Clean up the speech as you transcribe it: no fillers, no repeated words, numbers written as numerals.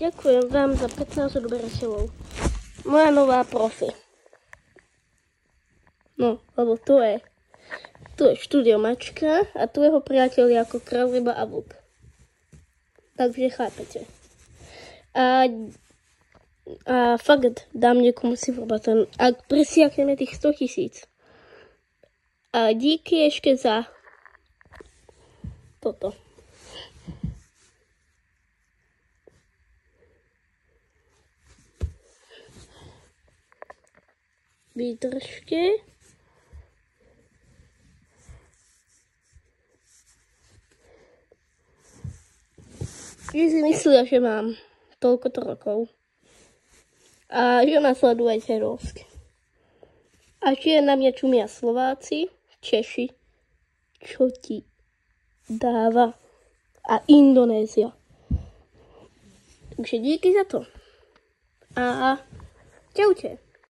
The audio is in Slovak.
Ďakujem vám za 15 odberateľov. Moja nová profi. No, lebo tu je štúdio Mačka a tu jeho priateľ je ako kráľ, ryba a vlk. Takže chápete. A fakt dám niekomu si ten, ak presiakneme tých 100 000. A díky ešte za toto. Vydržte. Že si myslia, že mám toľkoto rokov. A že ma sledujete dosť. A že na mňa čumia Slováci, Češi, čo ti dáva a Indonézia. Takže díky za to. A čaute.